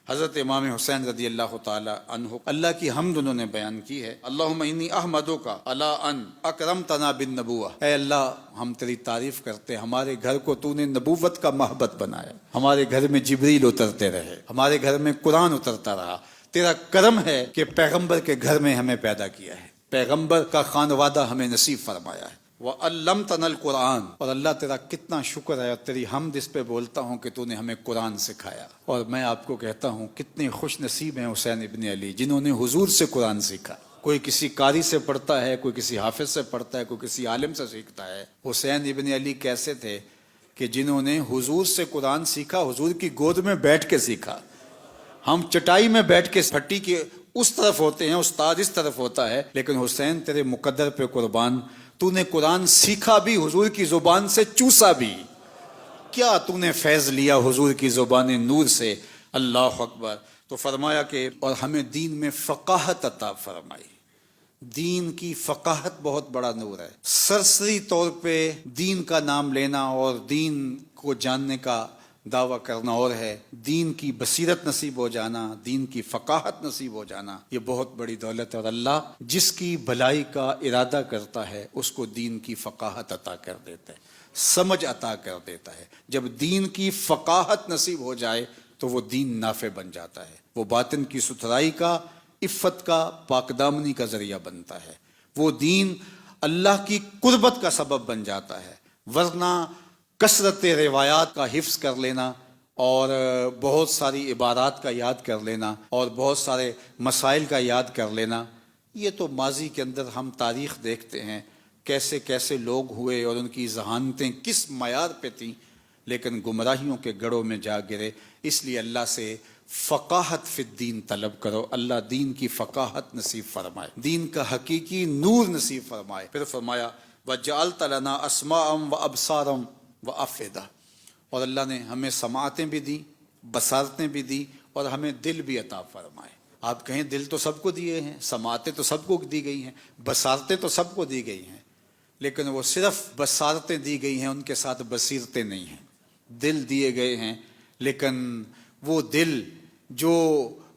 حضرت امام حسین رضی اللہ تعالی عنہ اللہ کی حمد انہوں نے بیان کی ہے، اللہم انی احمدک علی ان اکرمتنا بالنبوہ، اے اللہ ہم تیری تعریف کرتے، ہمارے گھر کو تو نے نبوت کا محبت بنایا، ہمارے گھر میں جبریل اترتے رہے، ہمارے گھر میں قرآن اترتا رہا، تیرا کرم ہے کہ پیغمبر کے گھر میں ہمیں پیدا کیا ہے، پیغمبر کا خانوادہ ہمیں نصیب فرمایا ہے، وَعَلَّمْتَنَا الْقُرْآنَ، اور اللہ تیرا کتنا شکر ہے اور تیری حمد اس پہ بولتا ہوں کہ تو نے ہمیں قرآن سکھایا۔ اور میں آپ کو کہتا ہوں کتنے خوش نصیب ہیں حسین ابن علی جنہوں نے حضور سے قرآن سیکھا۔ کوئی کسی قاری سے پڑھتا ہے، کوئی کسی حافظ سے پڑھتا ہے، کوئی کسی عالم سے سیکھتا ہے۔ حسین ابن علی کیسے تھے کہ جنہوں نے حضور سے قرآن سیکھا، حضور کی گود میں بیٹھ کے سیکھا۔ ہم چٹائی میں بیٹھ کے پھٹی کے اس طرف ہوتے ہیں، استاد اس طرف ہوتا ہے، لیکن حسین تیرے مقدر پہ قربان، تو نے قرآن سیکھا بھی، حضور کی زبان سے چوسا بھی۔ کیا تو نے فیض لیا حضور کی زبان نور سے، اللہ اکبر۔ تو فرمایا کہ اور ہمیں دین میں فقاہت عطا فرمائی۔ دین کی فقاہت بہت بڑا نور ہے۔ سرسری طور پہ دین کا نام لینا اور دین کو جاننے کا دعویٰ کرنا اور ہے، دین کی بصیرت نصیب ہو جانا، دین کی فقاہت نصیب ہو جانا، یہ بہت بڑی دولت ہے، اور اللہ جس کی بھلائی کا ارادہ کرتا ہے اس کو دین کی فقاہت عطا کر دیتا ہے، سمجھ عطا کر دیتا ہے۔ جب دین کی فقاہت نصیب ہو جائے تو وہ دین نافع بن جاتا ہے، وہ باطن کی ستھرائی کا، عفت کا، پاک دامنی کا ذریعہ بنتا ہے، وہ دین اللہ کی قربت کا سبب بن جاتا ہے۔ ورنہ کثرت روایات کا حفظ کر لینا اور بہت ساری عبارات کا یاد کر لینا اور بہت سارے مسائل کا یاد کر لینا، یہ تو ماضی کے اندر ہم تاریخ دیکھتے ہیں کیسے کیسے لوگ ہوئے اور ان کی ذہانتیں کس معیار پہ تھیں، لیکن گمراہیوں کے گڑھوں میں جا گرے۔ اس لیے اللہ سے فقاہت فی الدین طلب کرو، اللہ دین کی فقاہت نصیب فرمائے، دین کا حقیقی نور نصیب فرمائے۔ پھر فرمایا وَجَعَلْتَ لَنَا أَسْمَاعًا وَأَبْصَارًا وَأَفْئِدَةً، اور اللہ نے ہمیں سماعتیں بھی دی، بصارتیں بھی دی، اور ہمیں دل بھی عطا فرمائے۔ آپ کہیں دل تو سب کو دیے ہیں، سماعتیں تو سب کو دی گئی ہیں، بصارتیں تو سب کو دی گئی ہیں، لیکن وہ صرف بصارتیں دی گئی ہیں، ان کے ساتھ بصیرتیں نہیں ہیں۔ دل دیے گئے ہیں، لیکن وہ دل جو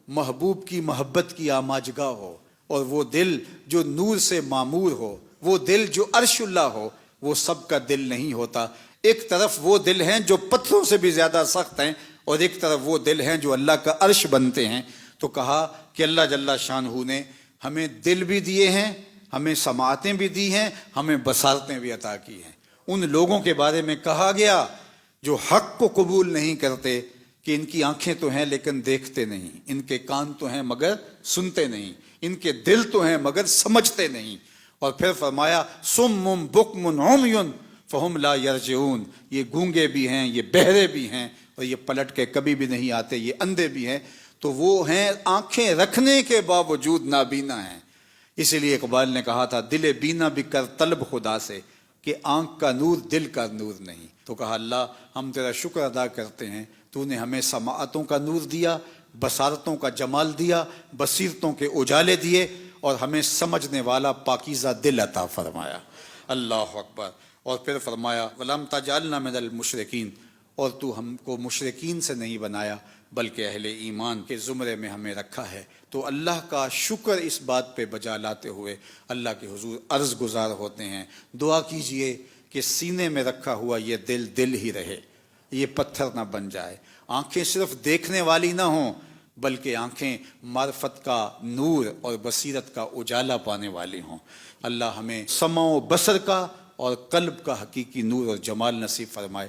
محبوب کی محبت کی آماجگاہ ہو، اور وہ دل جو نور سے معمور ہو، وہ دل جو عرش اللہ ہو، وہ سب کا دل نہیں ہوتا۔ ایک طرف وہ دل ہیں جو پتھروں سے بھی زیادہ سخت ہیں، اور ایک طرف وہ دل ہیں جو اللہ کا عرش بنتے ہیں۔ تو کہا کہ اللہ جل شانہ نے ہمیں دل بھی دیے ہیں، ہمیں سماعتیں بھی دی ہیں، ہمیں بصارتیں بھی عطا کی ہیں۔ ان لوگوں کے بارے میں کہا گیا جو حق کو قبول نہیں کرتے کہ ان کی آنکھیں تو ہیں لیکن دیکھتے نہیں، ان کے کان تو ہیں مگر سنتے نہیں، ان کے دل تو ہیں مگر سمجھتے نہیں۔ اور پھر فرمایا صم بکم عمی فہم لا یرجعون، یہ گونگے بھی ہیں، یہ بہرے بھی ہیں، اور یہ پلٹ کے کبھی بھی نہیں آتے، یہ اندھے بھی ہیں۔ تو وہ ہیں آنکھیں رکھنے کے باوجود نابینا ہیں۔ اسی لیے اقبال نے کہا تھا دل بینا بھی کر طلب خدا سے، کہ آنکھ کا نور دل کا نور نہیں۔ تو کہا اللہ ہم تیرا شکر ادا کرتے ہیں، تو نے ہمیں سماعتوں کا نور دیا، بصارتوں کا جمال دیا، بصیرتوں کے اجالے دیے، اور ہمیں سمجھنے والا پاکیزہ دل عطا فرمایا۔ اللہ اکبر۔ اور پھر فرمایا وَلَمْ تَجْعَلْنَا مِنَ الْمُشْرِكِينَ، اور تو ہم کو مشرکین سے نہیں بنایا بلکہ اہل ایمان کے زمرے میں ہمیں رکھا ہے۔ تو اللہ کا شکر اس بات پہ بجا لاتے ہوئے اللہ کے حضور عرض گزار ہوتے ہیں، دعا کیجئے کہ سینے میں رکھا ہوا یہ دل دل ہی رہے، یہ پتھر نہ بن جائے، آنکھیں صرف دیکھنے والی نہ ہوں بلکہ آنکھیں معرفت کا نور اور بصیرت کا اجالا پانے والی ہوں۔ اللہ ہمیں سمع و بصر کا اور قلب کا حقیقی نور اور جمال نصیب فرمائے۔